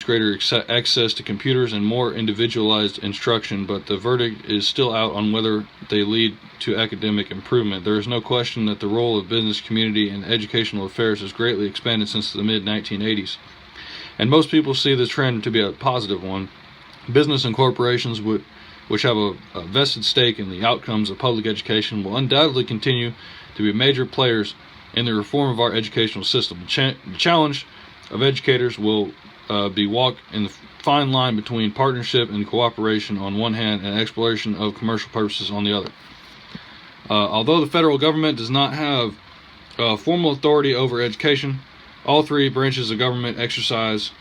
greater access to computers and more individualized instruction, but the verdict is still out on whether they lead to academic improvement. There is no question that the role of business, community, and educational affairs has greatly expanded since the mid-1980s, and most people see the trend to be a positive one. Business and corporations which have a vested stake in the outcomes of public education will undoubtedly continue to be major players in the reform of our educational system. The challenge of educators will be walk in the fine line between partnership and cooperation on one hand and exploration of commercial purposes on the other. Although the federal government does not have formal authority over education, all three branches of government exercise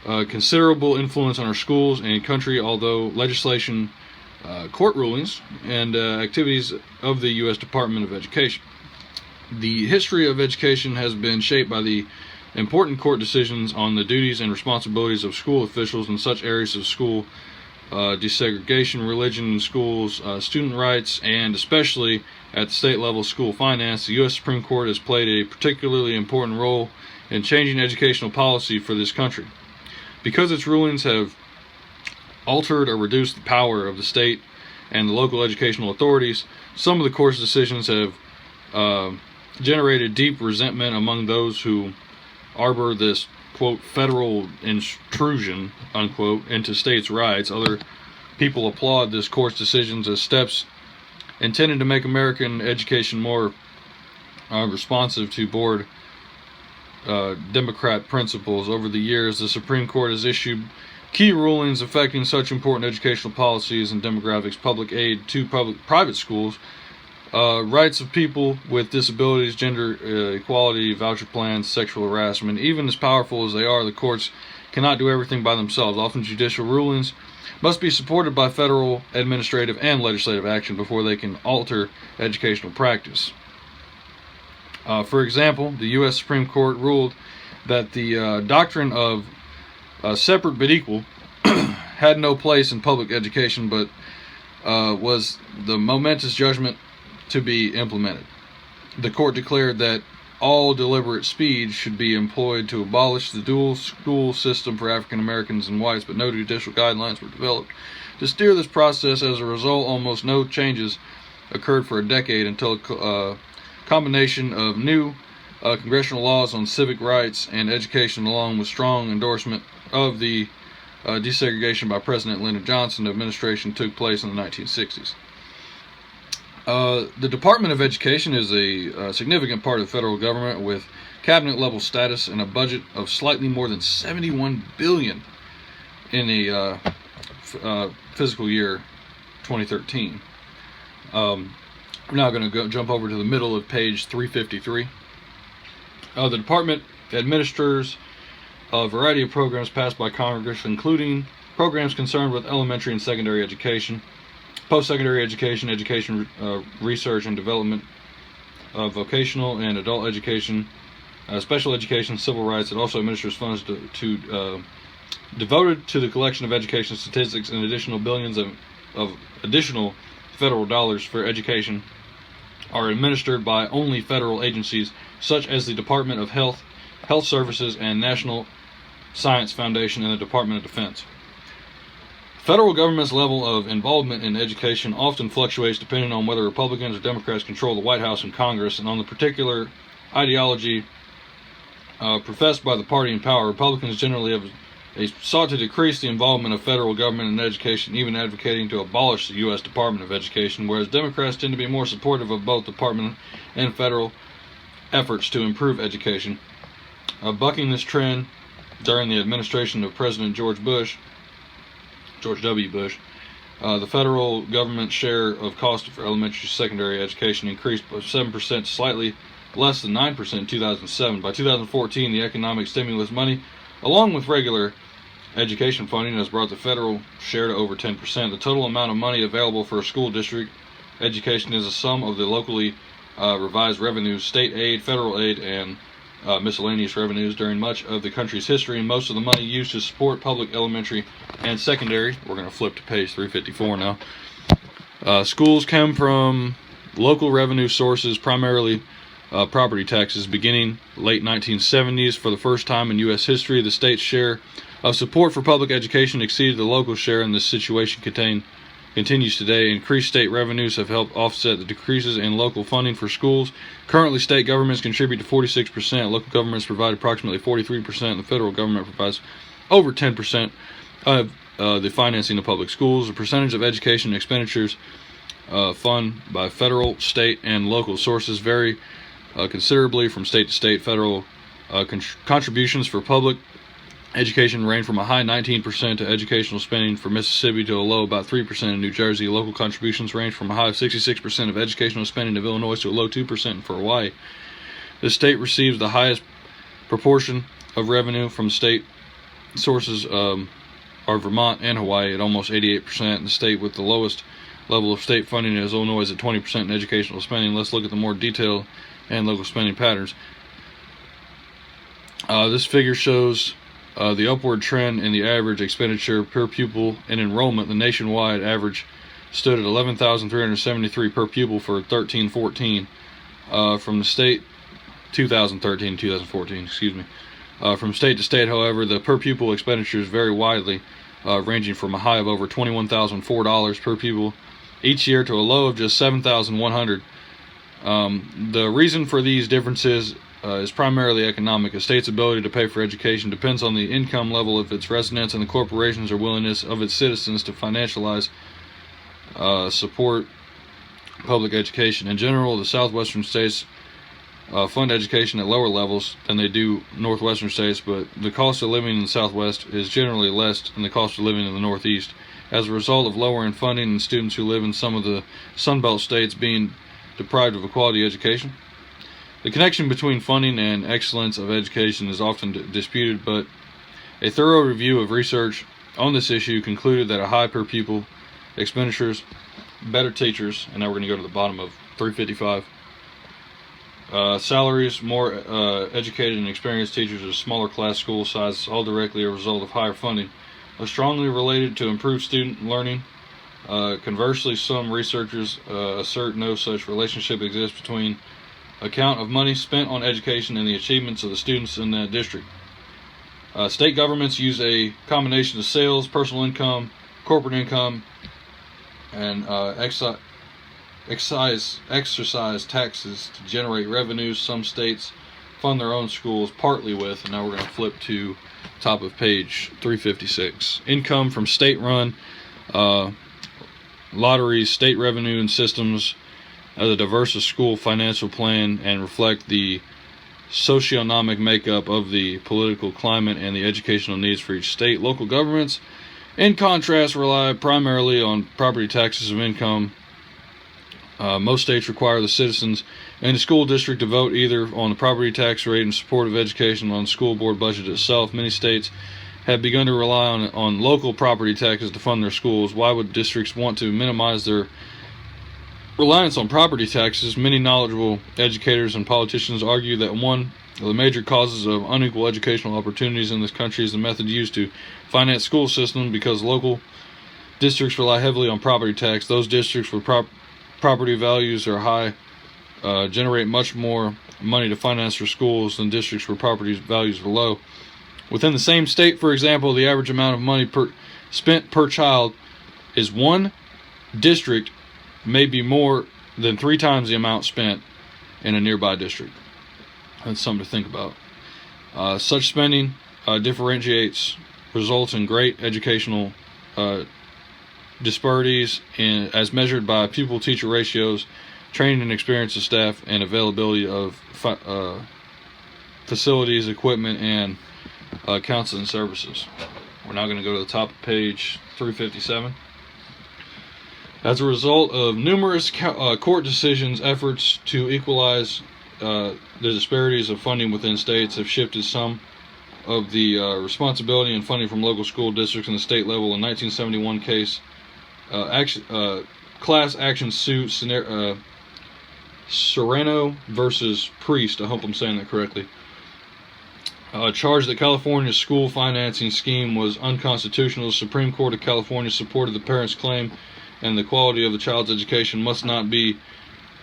considerable influence on our schools and country, although legislation, court rulings, and activities of the U.S. Department of Education. The history of education has been shaped by the important court decisions on the duties and responsibilities of school officials in such areas of school desegregation, religion in schools, student rights, and especially at the state level school finance. The U.S. Supreme Court has played a particularly important role in changing educational policy for this country. Because its rulings have altered or reduced the power of the state and the local educational authorities, some of the court's decisions have generated deep resentment among those who arbor this, quote, federal intrusion, unquote, into states' rights. Other people applaud this court's decisions as steps intended to make American education more responsive to board Democrat principles. Over the years, the Supreme Court has issued key rulings affecting such important educational policies and demographics, public aid to private schools, rights of people with disabilities, gender equality, voucher plans, sexual harassment. Even as powerful as they are, the courts cannot do everything by themselves. Often judicial rulings must be supported by federal, administrative, and legislative action before they can alter educational practice. For example, the U.S. Supreme Court ruled that the doctrine of separate but equal had no place in public education, but was the momentous judgment to be implemented. The court declared that all deliberate speed should be employed to abolish the dual school system for African Americans and whites, but no judicial guidelines were developed to steer this process. As a result, almost no changes occurred for a decade until a combination of new congressional laws on civic rights and education, along with strong endorsement of the desegregation by President Lyndon Johnson administration, took place in the 1960s. The Department of Education is a significant part of the federal government with cabinet-level status and a budget of slightly more than $71 billion in the fiscal year 2013. We're now going to jump over to the middle of page 353. The department administers a variety of programs passed by Congress, including programs concerned with elementary and secondary education, post-secondary education, education research and development, vocational and adult education, special education, civil rights. It also administers funds devoted to the collection of education statistics and additional billions of additional federal dollars for education are administered by only federal agencies such as the Department of Health, Health Services, and National Science Foundation and the Department of Defense. Federal government's level of involvement in education often fluctuates depending on whether Republicans or Democrats control the White House and Congress, and on the particular ideology professed by the party in power. Republicans generally have sought to decrease the involvement of federal government in education, even advocating to abolish the U.S. Department of Education, whereas Democrats tend to be more supportive of both department and federal efforts to improve education. Bucking this trend during the administration of President George W. Bush, the federal government share of cost for elementary and secondary education increased by 7%, slightly less than 9% in 2007. By 2014, the economic stimulus money, along with regular education funding, has brought the federal share to over 10%. The total amount of money available for a school district education is a sum of the locally revised revenues, state aid, federal aid, and miscellaneous revenues during much of the country's history, and most of the money used to support public elementary and secondary. We're going to flip to page 354 now. Schools come from local revenue sources, primarily property taxes. Beginning late 1970s, for the first time in U.S. history, the state's share of support for public education exceeded the local share, and this situation continues today. Increased state revenues have helped offset the decreases in local funding for schools. Currently, state governments contribute to 46%, local governments provide approximately 43%, and the federal government provides over 10% of the financing of public schools. The percentage of education expenditures funded by federal, state, and local sources vary considerably from state to state. Federal contributions for public education range from a high 19% to educational spending for Mississippi to a low about 3% in New Jersey. Local contributions range from a high of 66% of educational spending of Illinois to a low 2% for Hawaii. The state receives the highest proportion of revenue from state sources are Vermont and Hawaii at almost 88%. The state with the lowest level of state funding is Illinois at 20% in educational spending. Let's look at the more detailed and local spending patterns. This figure shows the upward trend in the average expenditure per pupil and enrollment. The nationwide average stood at $11,373 per pupil for 13-14. From the state, 2013-2014, excuse me. From state to state, however, the per pupil expenditures vary widely, ranging from a high of over $21,004 per pupil each year to a low of just $7,100. The reason for these differences is primarily economic. A state's ability to pay for education depends on the income level of its residents and the corporations or willingness of its citizens to financialize support public education. In general, the southwestern states fund education at lower levels than they do northwestern states, but the cost of living in the southwest is generally less than the cost of living in the northeast. As a result of lowering funding and students who live in some of the Sunbelt states being deprived of a quality education, the connection between funding and excellence of education is often disputed, but a thorough review of research on this issue concluded that a high per pupil expenditures, better teachers, and now we're going to go to the bottom of 355, salaries, more educated and experienced teachers at a smaller class school size, all directly a result of higher funding, are strongly related to improved student learning. Conversely, some researchers assert no such relationship exists between account of money spent on education and the achievements of the students in that district. State governments use a combination of sales, personal income, corporate income, and exercise taxes to generate revenues. Some states fund their own schools partly with, and now we're going to flip to top of page 356. Income from state-run lotteries, state revenue and systems as a diverse school financial plan and reflect the socioeconomic makeup of the political climate and the educational needs for each state. Local governments, in contrast, rely primarily on property taxes of income. Most states require the citizens in the school district to vote either on the property tax rate in support of education or on the school board budget itself. Many states have begun to rely on local property taxes to fund their schools. Why would districts want to minimize their reliance on property taxes? Many knowledgeable educators and politicians argue that one of the major causes of unequal educational opportunities in this country is the method used to finance school systems, because local districts rely heavily on property tax. Those districts where property values are high generate much more money to finance their schools than districts where property values are low. Within the same state, for example, the average amount of money spent per child is one district may be more than 3 times the amount spent in a nearby district. That's something to think about. Such spending results in great educational disparities as measured by pupil-teacher ratios, training and experience of staff, and availability of facilities, equipment, and counseling services. We're now going to go to the top of page 357. As a result of numerous court decisions, efforts to equalize the disparities of funding within states have shifted some of the responsibility and funding from local school districts in the state level. In 1971 case, class action suit Serrano versus Priest, I hope I'm saying that correctly, charged that California's school financing scheme was unconstitutional. The Supreme Court of California supported the parents' claim, and the quality of the child's education must not be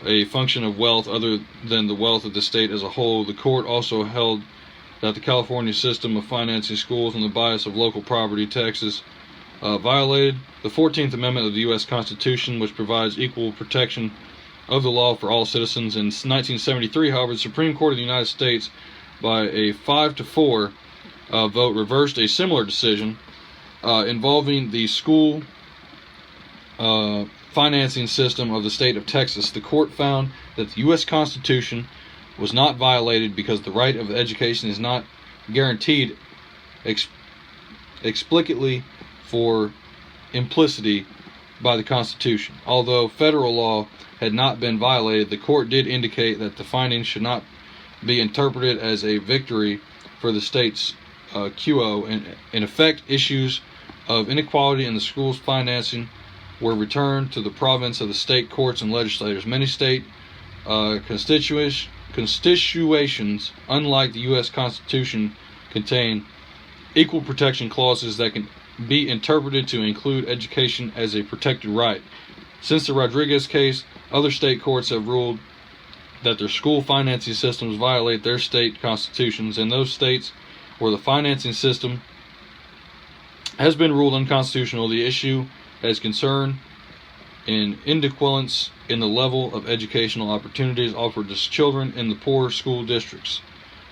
a function of wealth other than the wealth of the state as a whole. The court also held that the California system of financing schools and the bias of local property taxes violated the 14th Amendment of the U.S. Constitution, which provides equal protection of the law for all citizens. In 1973, however, the Supreme Court of the United States, by a 5-4 vote, reversed a similar decision involving the school financing system of the state of Texas. The court found that the U.S. Constitution was not violated because the right of education is not guaranteed explicitly for implicity by the Constitution. Although federal law had not been violated, the court did indicate that the findings should not be interpreted as a victory for the state's Gav-O. In effect, issues of inequality in the school's financing were returned to the province of the state courts and legislators. Many state constitutions, unlike the U.S. Constitution, contain equal protection clauses that can be interpreted to include education as a protected right. Since the Rodriguez case, other state courts have ruled that their school financing systems violate their state constitutions. In those states where the financing system has been ruled unconstitutional, the issue has concern in inequality in the level of educational opportunities offered to children in the poor school districts.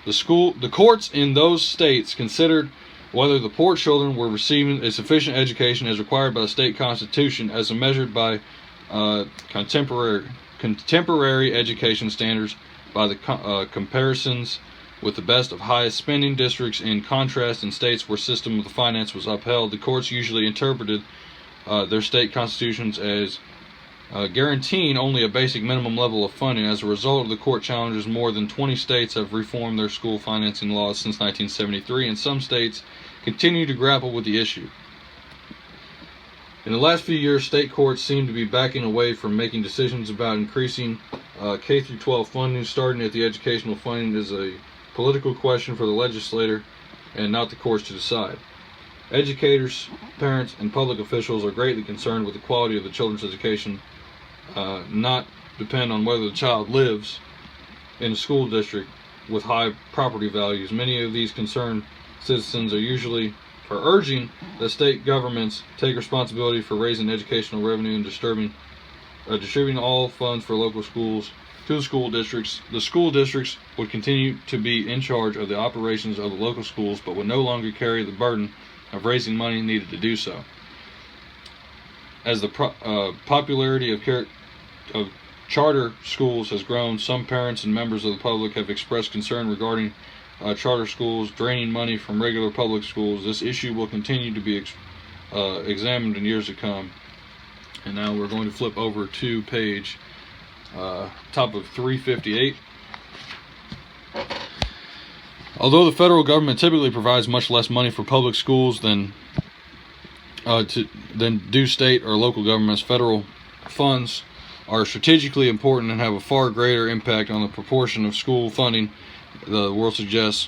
The courts in those states considered whether the poor children were receiving a sufficient education as required by the state constitution, as measured by contemporary education standards, by the comparisons with the best of highest spending districts. In contrast, in states where system of the finance was upheld, the courts usually interpreted their state constitutions as guaranteeing only a basic minimum level of funding. As a result of the court challenges, more than 20 states have reformed their school financing laws since 1973, and some states continue to grapple with the issue. In the last few years, state courts seem to be backing away from making decisions about increasing K-12 funding. Starting at the educational funding is a political question for the legislator and not the courts to decide. Educators, parents, and public officials are greatly concerned with the quality of the children's education, not depend on whether the child lives in a school district with high property values. Many of these concerned citizens are urging that state governments take responsibility for raising educational revenue and distributing all funds for local schools to the school districts. The school districts would continue to be in charge of the operations of the local schools, but would no longer carry the burden of raising money needed to do so. As the popularity of charter schools has grown, some parents and members of the public have expressed concern regarding charter schools draining money from regular public schools. This issue will continue to be examined in years to come. And now we're going to flip over to page top of 358. Although the federal government typically provides much less money for public schools than do state or local governments, federal funds are strategically important and have a far greater impact on the proportion of school funding the world suggests.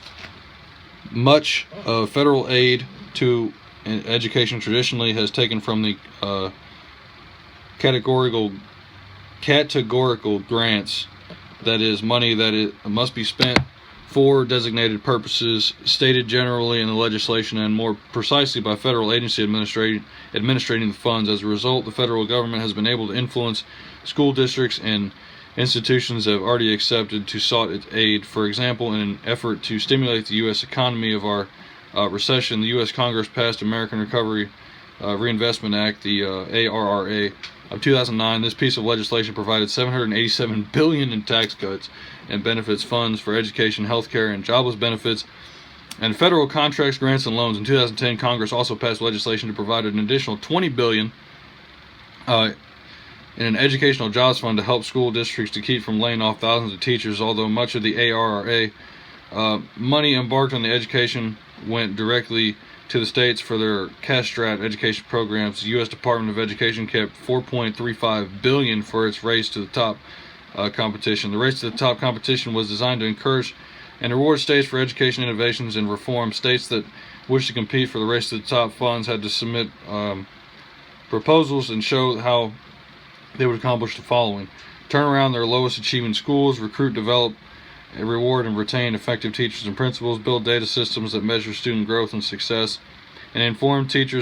Much of federal aid to education traditionally has taken from the categorical grants, that is, money that must be spent for designated purposes, stated generally in the legislation and more precisely by federal agency administrating the funds. As a result, the federal government has been able to influence school districts and institutions that have already accepted to sought its aid. For example, in an effort to stimulate the U.S. economy of our recession, the U.S. Congress passed American Recovery Reinvestment Act, the ARRA, of 2009. This piece of legislation provided $787 billion in tax cuts and benefits funds for education, healthcare, and jobless benefits, and federal contracts, grants, and loans. In 2010, Congress also passed legislation to provide an additional $20 billion in an educational jobs fund to help school districts to keep from laying off thousands of teachers. Although much of the ARRA money embarked on the education went directly to the states for their cash-strapped education programs, the U.S. Department of Education kept $4.35 billion for its race to the top competition. The race to the top competition was designed to encourage and reward states for education innovations and reform. States that wished to compete for the race to the top funds had to submit proposals and show how they would accomplish the following: turn around their lowest achieving schools, recruit, develop, reward and retain effective teachers and principals, build data systems that measure student growth and success, and inform teachers